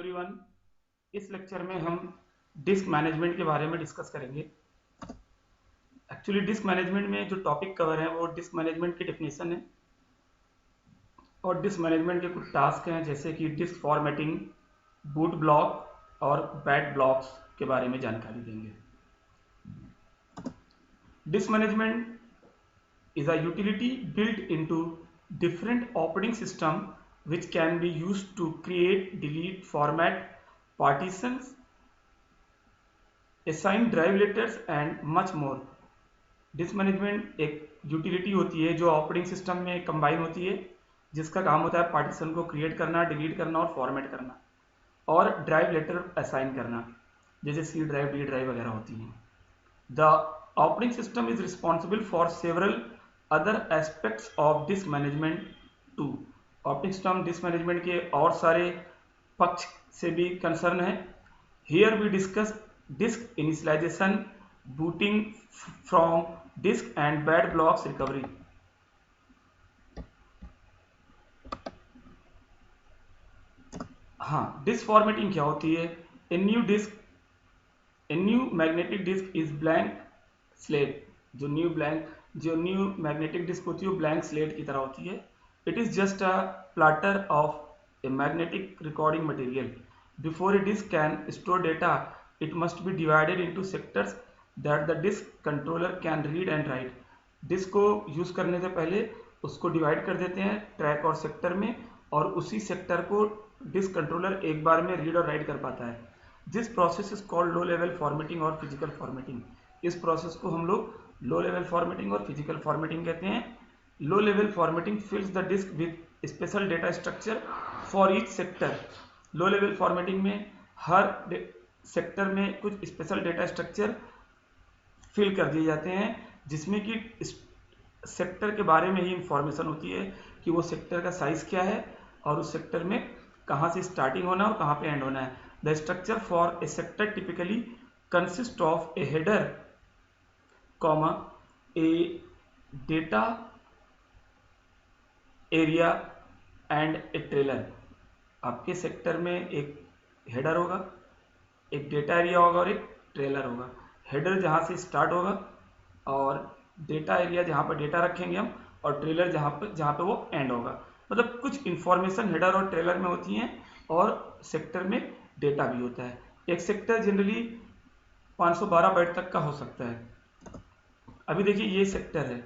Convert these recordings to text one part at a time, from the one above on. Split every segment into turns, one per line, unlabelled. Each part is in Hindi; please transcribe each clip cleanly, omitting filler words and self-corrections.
एवरीवन, इस लेक्चर में हम डिस्क मैनेजमेंट के बारे में डिस्कस करेंगे। एक्चुअली डिस्क मैनेजमेंट में जो टॉपिक कवर है वो डिस्क मैनेजमेंट की डेफिनेशन है और डिस्क मैनेजमेंट के कुछ टास्क हैं, जैसे कि डिस्क फॉर्मेटिंग, बूट ब्लॉक और बैड ब्लॉक्स के बारे में जानकारी देंगे। Disc management is a utility built into different operating system which can be used to create, delete, format, partitions, assign drive letters and much more. Disc management एक यूटिलिटी होती है जो ऑपरेटिंग सिस्टम में कंबाइन होती है, जिसका काम होता है पार्टीशन को क्रिएट करना, डिलीट करना और फॉर्मेट करना और ड्राइव लेटर असाइन करना, जैसे सी ड्राइव, डी ड्राइव वगैरह होती हैं। The operating system is responsible for several other aspects of disk management too. Operating system disk management के और सारे पक्ष से भी कंसर्न है। Here we discuss disk initialisation, booting from disk and bad blocks recovery. हाँ, डिस्क फॉर्मेटिंग क्या होती है? A new magnetic disk is blank slate. जो न्यू मैग्नेटिक डिस्क होती है वो ब्लैंक स्लेट की तरह होती है। It is just a platter of a magnetic recording material. Before a disk can store data, it must be divided into sectors that the disk controller can read and write. Disk को यूज करने से पहले उसको डिवाइड कर देते हैं ट्रैक और सेक्टर में, और उसी सेक्टर को डिस्क कंट्रोलर एक बार में रीड और राइट कर पाता है। This process is called low level formatting और फिजिकल फॉर्मेटिंग। इस प्रोसेस को हम लोग लो लेवल फॉर्मेटिंग और फिजिकल फॉर्मेटिंग कहते हैं। Low level formatting fills the disk with special data structure for each sector. Low level formatting में हर सेक्टर में कुछ स्पेशल डेटा स्ट्रक्चर फिल कर दिए जाते हैं, जिसमें कि सेक्टर के बारे में ही इंफॉर्मेशन होती है कि वो सेक्टर का साइज क्या है और उस सेक्टर में कहाँ से स्टार्टिंग होना है और कहाँ पे एंड होना है। The structure for A sector typically consist of A header, comma, A data area and A trailer. आपके सेक्टर में एक हेडर होगा, एक डेटा एरिया होगा और एक ट्रेलर होगा। हेडर जहाँ से स्टार्ट होगा और डेटा एरिया जहाँ पर डेटा रखेंगे हम, और ट्रेलर जहाँ पे वो एंड होगा। मतलब कुछ इन्फॉर्मेशन हेडर और ट्रेलर में होती हैं और सेक्टर में डेटा भी होता है। एक सेक्टर जनरली 512 बाइट तक का हो सकता है। अभी देखिए ये सेक्टर है,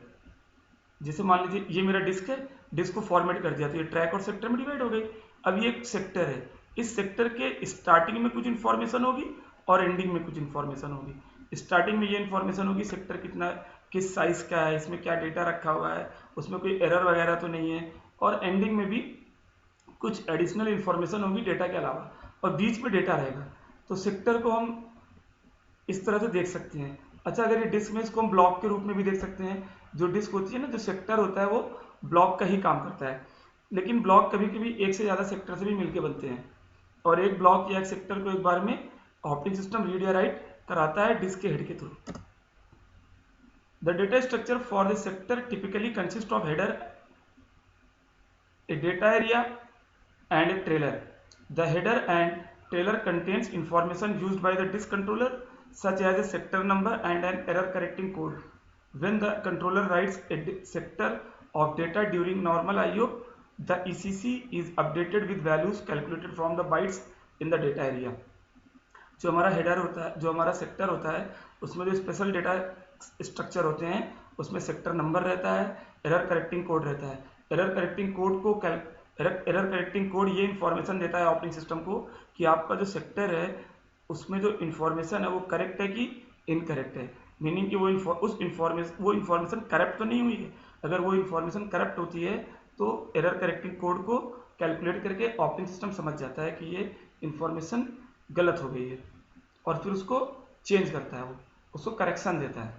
जैसे मान लीजिए ये मेरा डिस्क है, डिस्क को फॉर्मेट कर दिया तो ये ट्रैक और सेक्टर में डिवाइड हो गई। अब ये एक सेक्टर है, इस सेक्टर के स्टार्टिंग में कुछ इन्फॉर्मेशन होगी और एंडिंग में कुछ इन्फॉर्मेशन होगी। स्टार्टिंग में ये इन्फॉर्मेशन होगी सेक्टर कितना, किस साइज का है, इसमें क्या डेटा रखा हुआ है, उसमें कोई एरर वगैरह तो नहीं है, और एंडिंग में भी कुछ एडिशनल इन्फॉर्मेशन होगी डेटा के अलावा, और बीच में डेटा रहेगा। तो सेक्टर को हम इस तरह से देख सकते हैं। अच्छा, अगर ये डिस्क में, इसको हम ब्लॉक के रूप में भी देख सकते हैं। जो डिस्क होती है ना, जो सेक्टर होता है वो ब्लॉक का ही काम करता है, लेकिन ब्लॉक कभी कभी एक से ज़्यादा सेक्टर से भी मिलकर बनते हैं, और एक ब्लॉक या एक सेक्टर को एक बार में ऑपरेटिंग सिस्टम रीड या राइट कराता है डिस्क के हेड के through. The data structure for the sector typically consist of header, a data area and a trailer. The header and trailer contains information used by the disk controller such as a sector number and an error correcting code. When the controller writes a sector of data during normal IO, the ECC is updated with values calculated from the bytes in the data area. जो हमारा हेडर होता है, जो हमारा सेक्टर होता है, उसमें जो स्पेशल डेटा स्ट्रक्चर होते हैं उसमें सेक्टर नंबर रहता है, एरर करेक्टिंग कोड रहता है। एरर करेक्टिंग कोड ये इन्फॉर्मेशन देता है ऑपरेटिंग सिस्टम को कि आपका जो सेक्टर है उसमें जो इन्फॉर्मेशन है वो करेक्ट है कि इनकरेक्ट है। मीनिंग कि वो इन्फॉर्मेशन करेक्ट तो नहीं हुई है। अगर वो इन्फॉर्मेशन करेक्ट होती है तो एरर करेक्टिंग कोड को कैलकुलेट करके ऑपरेटिंग सिस्टम समझ जाता है कि ये इन्फॉर्मेशन गलत हो गई है, और फिर उसको चेंज करता है, वो उसको करेक्शन देता है।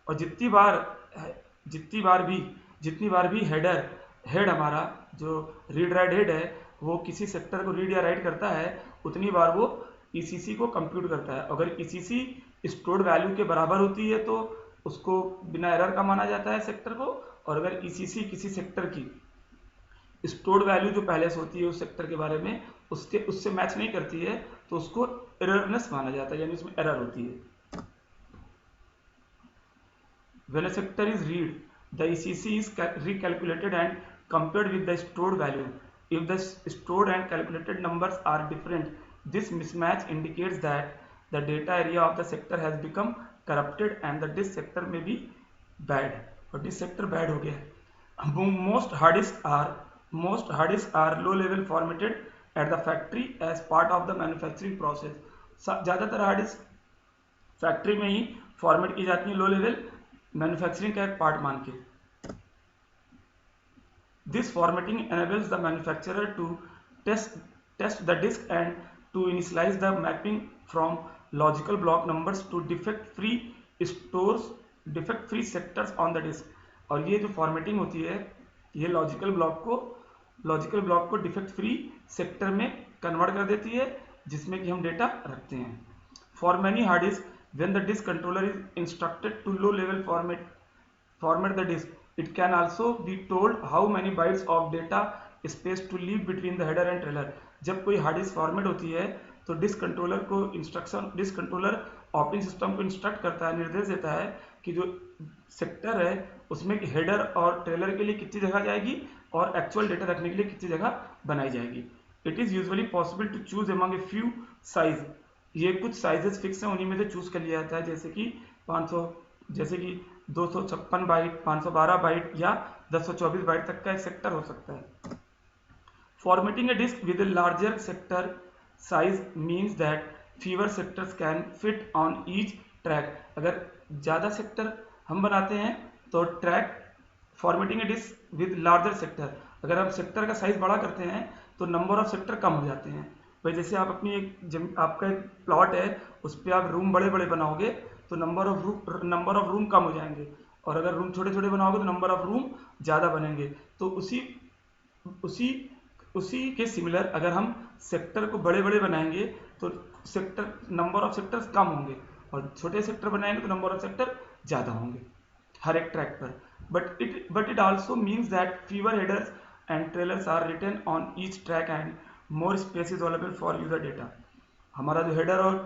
और जितनी बार भी हेड हमारा जो रीड राइट हेड है वो किसी सेक्टर को रीड या राइट करता है, उतनी बार वो ईसीसी को कंप्यूट करता है। अगर ईसीसी स्टोर्ड वैल्यू के बराबर होती है तो उसको बिना एरर का माना जाता है सेक्टर को, और अगर ईसीसी किसी सेक्टर की स्टोर्ड वैल्यू जो पहले से होती है उस सेक्टर के बारे में उससे मैच नहीं करती है तो उसको एररनेस माना जाता है, यानी उसमें एरर होती है। When a sector is read, the ECC is recalculated and compared with the stored value. If the stored and calculated numbers are different, this mismatch indicates that the data area of the sector has become corrupted and that this sector may be bad. और this sector bad हो गया है। Most hard disks are low level formatted at the factory as part of the manufacturing process. ज़्यादातर हार्ड डिस्क फैक्ट्री में ही फॉर्मेट की जाती है लो लेवल मैन्युफैक्चरिंग का एक पार्ट मान के। This formatting enables the manufacturer to test the disk and to initialize the mapping from logical block numbers to defect free sectors on the disk। और ये जो फॉर्मेटिंग होती है ये लॉजिकल ब्लॉक को डिफेक्ट फ्री सेक्टर में कन्वर्ट कर देती है जिसमें कि हम डेटा रखते हैं। For many hard disk, when the disk controller is instructed to low level format the disk, it can also be told how many bytes of data space to leave between the header and trailer। जब कोई हार्ड डिस्क फॉर्मेट होती है तो डिस्क कंट्रोलर ऑपरेटिंग सिस्टम को इंस्ट्रक्ट करता है, निर्देश देता है कि जो सेक्टर है उसमें हेडर और ट्रेलर के लिए कितनी जगह जाएगी और एक्चुअल डेटा रखने के लिए कितनी जगह बनाई जाएगी। It is usually possible to choose among a few size. ये कुछ साइजेस फिक्स हैं, उन्हीं में से चूज कर लिया जाता है, जैसे कि 256 बाइट, 512 बाइट या 1024 बाइट तक का एक सेक्टर हो सकता है। Formatting a disk with a larger sector size means that fewer sectors can fit on each track. अगर ज़्यादा सेक्टर हम बनाते हैं तो track formatting a disk with larger sector, अगर हम सेक्टर का साइज बड़ा करते हैं तो नंबर ऑफ सेक्टर कम हो जाते हैं। भाई जैसे आप अपनी आपका एक प्लॉट है उस पर आप रूम बड़े बड़े बनाओगे तो नंबर ऑफ रूम कम हो जाएंगे, और अगर रूम छोटे छोटे बनाओगे तो नंबर ऑफ रूम ज़्यादा बनेंगे। तो उसी के सिमिलर अगर हम सेक्टर को बड़े बड़े बनाएंगे तो नंबर ऑफ सेक्टर्स कम होंगे, और छोटे सेक्टर बनाएंगे तो नंबर ऑफ सेक्टर ज़्यादा होंगे हर एक ट्रैक पर। But it also means that fewer headers and trailers are written on each track and more space is available for user data. हमारा जो हेडर और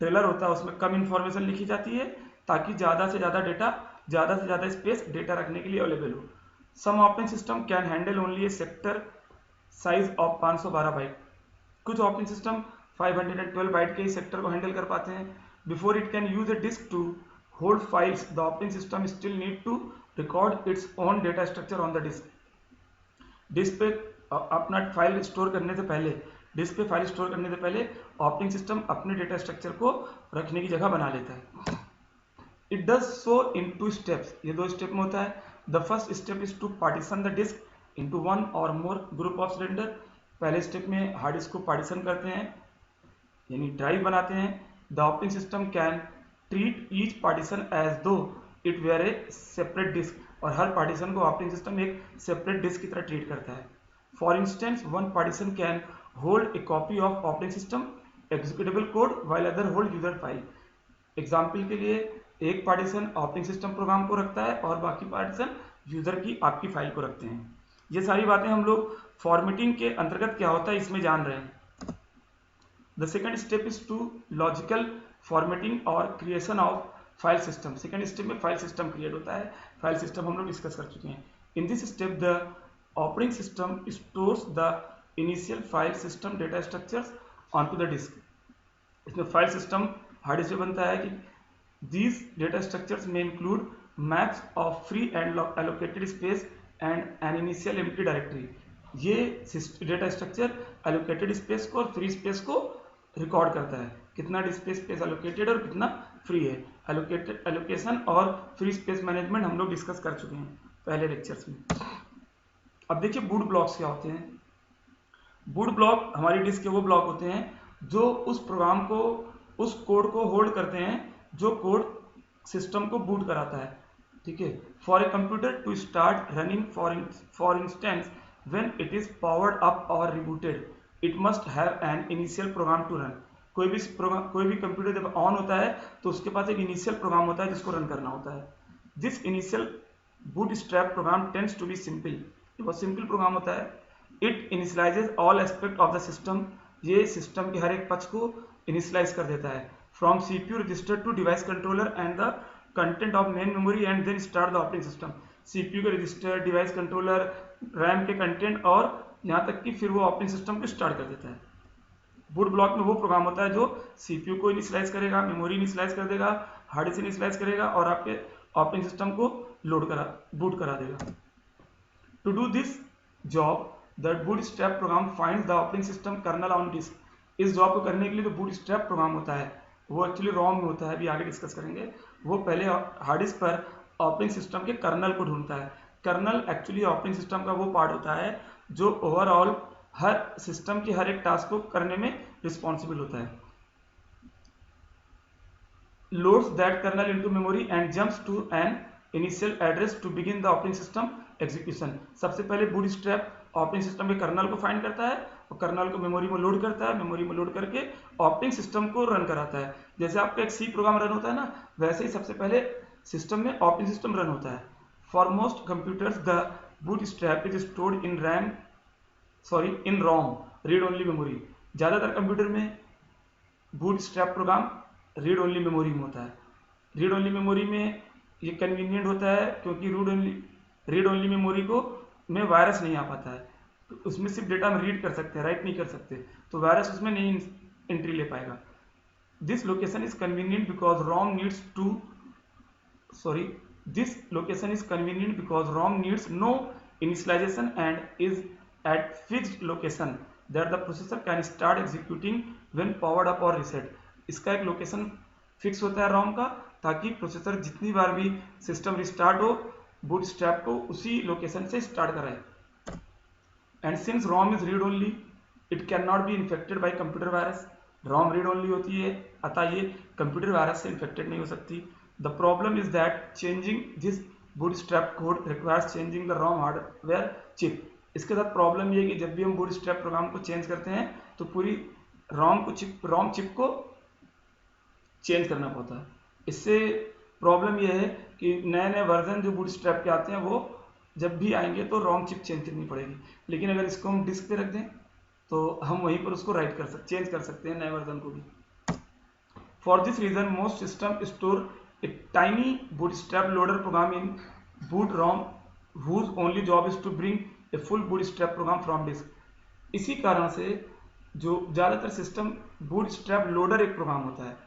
ट्रेलर होता है उसमें कम इंफॉर्मेशन लिखी जाती है ताकि ज़्यादा से ज़्यादा स्पेस डेटा रखने के लिए अवेलेबल हो। Some operating system can handle only a sector size of 512 byte. कुछ ऑपरेटिंग सिस्टम 512 बाइट के ही सेक्टर को हैंडल कर पाते हैं। Before it can use a disk to hold files, the operating system still need to record its own data structure on the disk. Disk पे अपना फाइल स्टोर करने से पहले ऑपरेटिंग सिस्टम अपने डेटा स्ट्रक्चर को रखने की जगह बना लेता है। It does so in 2 steps, ये 2 स्टेप में होता है। The first step is to partition the disk into 1 or more group of cylinder. पहले स्टेप में हार्ड डिस्क को पार्टीशन करते हैं यानी ड्राइव बनाते हैं। The operating system can treat each partition as though it were a separate disk, और हर पार्टीशन को ऑपरेटिंग सिस्टम एक सेपरेट डिस्क की तरह ट्रीट करता है। For instance, one partition can hold a copy of operating system executable code while other hold user file. Example के लिए एक पार्टीशन ऑपरेटिंग सिस्टम प्रोग्राम को रखता है और बाकी पार्टीशन यूजर की आपकी फाइल को रखते हैं। ये सारी बातें हम लोग फॉर्मेटिंग के अंतर्गत क्या होता है इसमें जान रहे हैं। The second step is to logical formatting or creation of file system. Second step में फाइल सिस्टम क्रिएट होता है। फाइल सिस्टम हम लोग डिस्कस कर चुके हैं। In this step the operating system stores the initial file system data structures onto the disk. इसमें फाइल सिस्टम हार्ड डिस्क से बनता है कि these data structures may include maps of free and allocated space and an initial empty directory। ये डेटा स्ट्रक्चर allocated space को और free space को रिकॉर्ड करता है, कितना स्पेस allocated और कितना फ्री है। allocation और free space मैनेजमेंट हम लोग डिस्कस कर चुके हैं पहले लेक्चर्स में। अब देखिए बूट ब्लॉक्स क्या होते हैं। बूट ब्लॉक हमारी डिस्क के वो ब्लॉक होते हैं जो उस प्रोग्राम को, उस कोड को होल्ड करते हैं जो कोड सिस्टम को बूट कराता है। ठीक है। For a computer to start running for instance when it is powered up or rebooted it must have an initial program to run. कोई भी कंप्यूटर जब ऑन होता है तो उसके पास एक इनिशियल प्रोग्राम होता है जिसको रन करना होता है। This initial bootstrap program tends to be simple, बहुत सिंपल प्रोग्राम होता है। It initialises all aspect of the system, ये सिस्टम के हर एक पक्ष को इनिशियलाइज कर देता है, from CPU register to device controller and the content of main memory and then start the operating system. CPU के रजिस्टर, डिवाइस कंट्रोलर, रैम के कंटेंट और यहाँ तक कि फिर वो ऑपरेटिंग सिस्टम को स्टार्ट कर देता है। बूट ब्लॉक में वो प्रोग्राम होता है जो CPU को इनिशियलाइज करेगा, मेमोरी इनिशियलाइज कर देगा, हार्ड डिस्क इनिशियलाइज करेगा और आपके ऑपरेटिंग सिस्टम को बूट करा देगा। To do this job the bootstrap program finds the operating system kernel on disk. इस जॉब को करने के लिए जो बूटस्ट्रैप प्रोग्राम होता है वो एक्चुअली रॉम में होता है, अभी आगे डिस्कस करेंगे। वो पहले हार्ड डिस्क पर ऑपरेटिंग सिस्टम के कर्नल को ढूंढता है। कर्नल एक्चुअली ऑपरेटिंग सिस्टम का वो पार्ट होता है जो ओवरऑल हर सिस्टम के हर एक टास्क को करने में रिस्पॉन्सिबल होता है। Loads that kernel into memory and jumps to an initial address to begin the operating system execution. सबसे पहले बूटस्ट्रैप ऑपरेटिंग सिस्टम के कर्नल को फाइंड करता है और कर्नल को मेमोरी में लोड करता है, मेमोरी में लोड करके ऑपरेटिंग सिस्टम को रन कराता है। जैसे आपका एक सी प्रोग्राम रन होता है ना, वैसे ही सबसे पहले सिस्टम में ऑपरेटिंग सिस्टम रन होता है। For most computers the bootstrap is stored in ROM read only memory. ज़्यादातर कंप्यूटर में bootstrap program read only memory में होता है। रीड ओनली मेमोरी में ये कन्वीनियंट होता है क्योंकि रीड ओनली मेमोरी को में वायरस नहीं आ पाता है, तो उसमें सिर्फ डेटा हम रीड कर सकते हैं, राइट नहीं कर सकते, तो वायरस उसमें नहीं एंट्री ले पाएगा। This location is convenient because ROM needs no initialization and is at fixed location that the processor can start executing when powered up or reset। इसका एक लोकेशन फिक्स होता है ROM का, ताकि प्रोसेसर जितनी बार भी सिस्टम रिस्टार्ट हो बूटस्ट्रैप को उसी लोकेशन से स्टार्ट कराए। And since ROM is read only it can not be infected by computer virus. ROM read only होती है, अतः ये कंप्यूटर वायरस से इन्फेक्टेड नहीं हो सकती। The problem is that changing this bootstrap code requires changing the ROM hardware chip. इसके साथ प्रॉब्लम ये है कि जब भी हम बूटस्ट्रैप प्रोग्राम को चेंज करते हैं तो पूरी ROM चिप को चेंज करना पड़ता है। इससे प्रॉब्लम यह है कि नए नए वर्जन जो बूटस्ट्रैप के आते हैं वो जब भी आएंगे तो ROM चिप चेंज करनी पड़ेगी, लेकिन अगर इसको हम डिस्क पे रख दें तो हम वहीं पर उसको चेंज कर सकते हैं नए वर्जन को भी। For this reason most system store a tiny bootstrap loader program in boot ROM whose only job is to bring a full bootstrap program from disk। इसी कारण से जो ज़्यादातर सिस्टम बूटस्ट्रैप लोडर एक प्रोग्राम होता है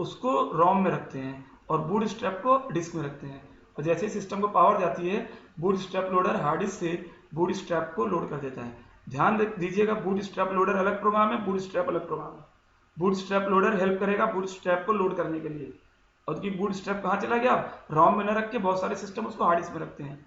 उसको ROM में रखते हैं और बूटस्ट्रैप को डिस्क में रखते हैं, और जैसे ही सिस्टम को पावर जाती है बूटस्ट्रैप लोडर हार्ड डिस्क से बूटस्ट्रैप को लोड कर देता है। ध्यान दीजिएगा, बूटस्ट्रैप लोडर अलग प्रोग्राम है, बूटस्ट्रैप अलग प्रोग्राम है। बूटस्ट्रैप लोडर हेल्प करेगा बूटस्ट्रैप को लोड करने के लिए, और कि बूटस्ट्रैप कहाँ चला गया, ROM में न रख के बहुत सारे सिस्टम उसको हार्ड डिस्क में रखते हैं।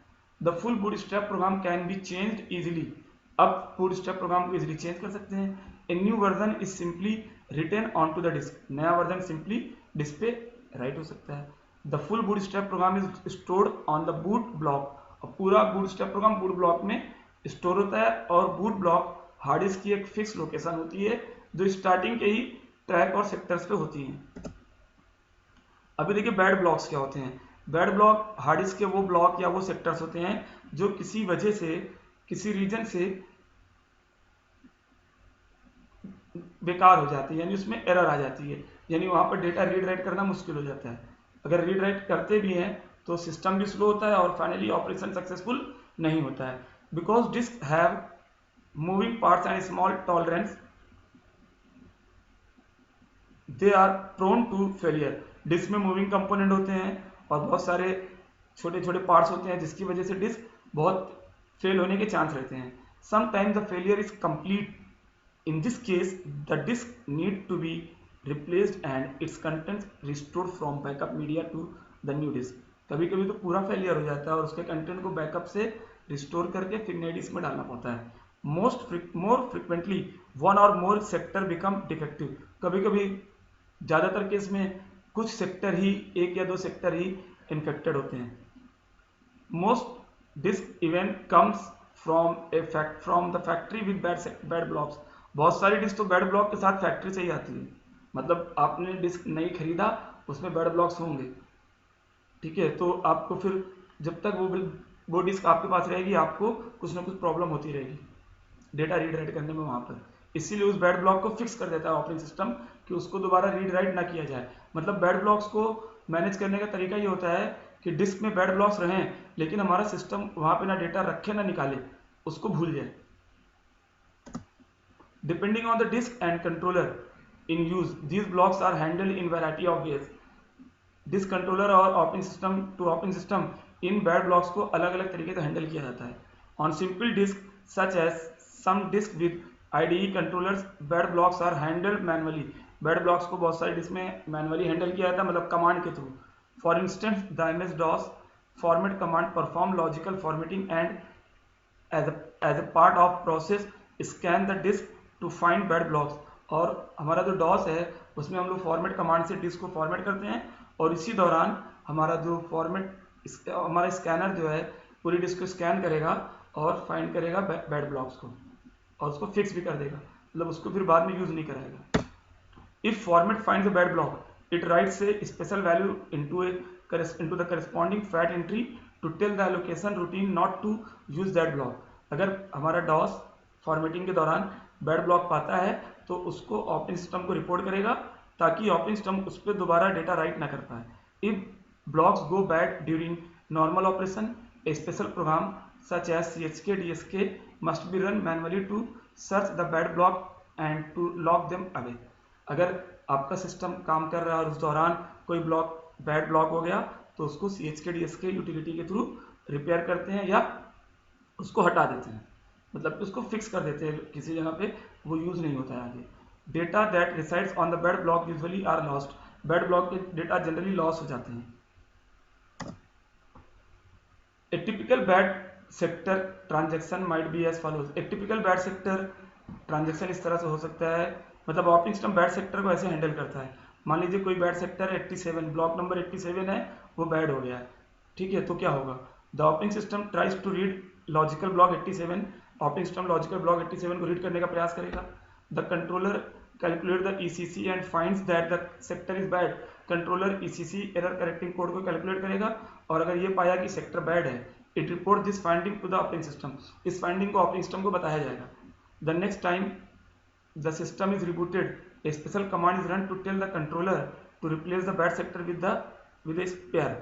The full bootstrap program can be changed easily. अब बूटस्ट्रैप प्रोग्राम को इजीली चेंज कर सकते हैं। A new version is simply written on to the disk. नया वर्जन सिंपली डिस्क पे राइट हो सकता है। The full bootstrap program is stored on the boot block. और पूरा बूटस्ट्रैप प्रोग्राम बूट ब्लॉक में स्टोर होता है, और बूट ब्लॉक हार्ड डिस्क की एक फिक्स लोकेशन होती है जो स्टार्टिंग के ही ट्रैक और सेक्टर्स पे होती हैं। अभी देखिए बैड ब्लॉक्स क्या होते हैं। बैड ब्लॉक हार्ड डिस्क के वो ब्लॉक या वो सेक्टर्स होते हैं जो किसी वजह से किसी रीजन से बेकार हो जाती है, यानी उसमें एरर आ जाती है, यानी वहां पर डेटा रीड राइट करना मुश्किल हो जाता है। अगर रीड राइट करते भी हैं तो सिस्टम भी स्लो होता है और फाइनली ऑपरेशन सक्सेसफुल नहीं होता है। Because disk have moving parts and small tolerance they are prone to failure. Disk में मूविंग कंपोनेंट होते हैं और बहुत सारे छोटे छोटे पार्ट्स होते हैं जिसकी वजह से डिस्क बहुत फेल होने के चांस रहते हैं। Sometimes the failure is complete. In this case, the disk need to be replaced and its contents restored from backup media to the new disk। कभी कभी तो पूरा फेलियर हो जाता है और उसके कंटेंट को बैकअप से रिस्टोर करके फिर नई डिस्क में डालना पड़ता है। मोर फ्रिक्वेंटली वन और मोर सेक्टर बिकम डिफेक्टिव। कभी कभी ज़्यादातर केस में कुछ सेक्टर ही, एक या दो सेक्टर ही इन्फेक्टेड होते हैं। Most disk event comes from the factory with bad blocks. बहुत सारी डिस्क तो बैड ब्लॉक के साथ फैक्ट्री से ही आती है, मतलब आपने डिस्क नहीं खरीदा उसमें बैड ब्लॉक्स होंगे, ठीक है, तो आपको फिर जब तक वो डिस्क आपके पास रहेगी आपको कुछ ना कुछ प्रॉब्लम होती रहेगी। डेटा रीड राइट करने में वहाँ पर, इसीलिए उस बैड ब्लॉक को फिक्स कर देता है ऑपरेटिंग सिस्टम कि उसको दोबारा रीड राइट ना किया जाए। मतलब बैड ब्लॉक्स को मैनेज करने का तरीका ये होता है कि डिस्क में बैड ब्लॉक्स रहें लेकिन हमारा सिस्टम वहाँ पे ना डेटा रखे ना निकाले, उसको भूल जाए। Depending on the disk and controller in use, these blocks are handled in variety of ways. Disk controller और operating system to operating system इन बैड ब्लॉक्स को अलग अलग तरीके से हैंडल किया जाता है। On simple disk such as some disk with IDE controllers, bad blocks are handled manually. Bad blocks को बहुत सारे डिस्क में मैनुअली हैंडल किया जाता है, मतलब कमांड के थ्रू। For instance the MS DOS format command perform logical formatting and as a part of process scan the disk to find bad blocks. और हमारा जो डॉस है उसमें हम लोग फॉर्मेट कमांड से डिस्क को फॉर्मेट करते हैं और इसी दौरान हमारा जो हमारा स्कैनर जो है पूरी डिस्क को स्कैन करेगा और फाइंड करेगा बैड ब्लॉक्स को और उसको फिक्स भी कर देगा, मतलब उसको फिर बाद में यूज नहीं कराएगा। If format finds a bad block it writes a special value into the corresponding fat entry to tell the allocation routine not to use that block। अगर हमारा डॉस फॉर्मेटिंग के दौरान बैड ब्लॉक पाता है तो उसको ऑपरेटिंग सिस्टम को रिपोर्ट करेगा ताकि ऑपरेटिंग सिस्टम उस पर दोबारा डेटा राइट ना कर पाए। If blocks go bad during normal operation a special program such as CHK DSK must be run manually to search the bad block and to lock them away. अगर आपका सिस्टम काम कर रहा है और उस दौरान कोई बैड ब्लॉक हो गया तो उसको CHK DSK यूटिलिटी के थ्रू रिपेयर करते हैं या उसको हटा देते हैं, मतलब उसको फिक्स कर देते हैं किसी जगह पे, वो यूज नहीं होता है आगे। Data that resides on the bad block usually are lost. Bad block के डेटा जनरली लॉस हो जाते हैं। A typical bad sector transaction might be as follows. एक टिपिकल बैड सेक्टर ट्रांजेक्शन इस तरह से हो सकता है, मतलब ऑपरेटिंग सिस्टम बैड सेक्टर को ऐसे हैंडल करता है। मान लीजिए कोई बैड सेक्टर 87, ब्लॉक नंबर 87 है, वो बैड हो गया है, ठीक है, तो क्या होगा? The operating system tries to read logical block 87। Operating system logical block 87 को रीड करने का प्रयास करेगा। The controller calculate the ECC and finds that the sector is bad. Controller ECC error correcting code को कैलकुलेट करेगा और अगर ये पाया कि सेक्टर बैड है, it report this finding to the operating system. इस फाइंडिंग को ऑपरेटिंग सिस्टम को बताया जाएगा। The next time the system is rebooted, a special command is run to tell the controller to replace the bad sector with a spare।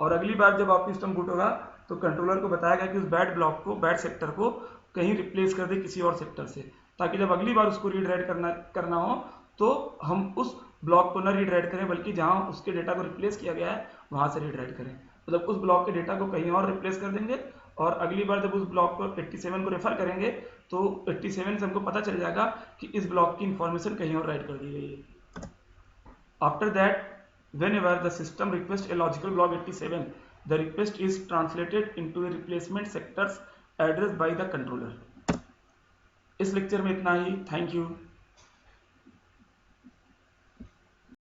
और अगली बार जब आपकी सिस्टम बूट होगा तो कंट्रोलर को बताएगा कि उस बैड ब्लॉक को, बैड सेक्टर को कहीं रिप्लेस कर दे किसी और सेक्टर से, ताकि जब अगली बार उसको रीड राइट करना हो तो हम उस ब्लॉक को न रीड राइट करें बल्कि जहां उसके डेटा को रिप्लेस किया गया है वहां से रीड राइट करें। मतलब उस ब्लॉक के डेटा को कहीं और रिप्लेस कर देंगे और अगली बार जब उस ब्लॉक को 87 को रेफर करेंगे तो 87 से हमको पता चल जाएगा कि इस ब्लॉक की इंफॉर्मेशन कहीं और राइट कर दी गई है। After that whenever the system requests a logical block 87, the request is translated into a replacement sectors addressed by the controller। इस लेक्चर में इतना ही। Thank you.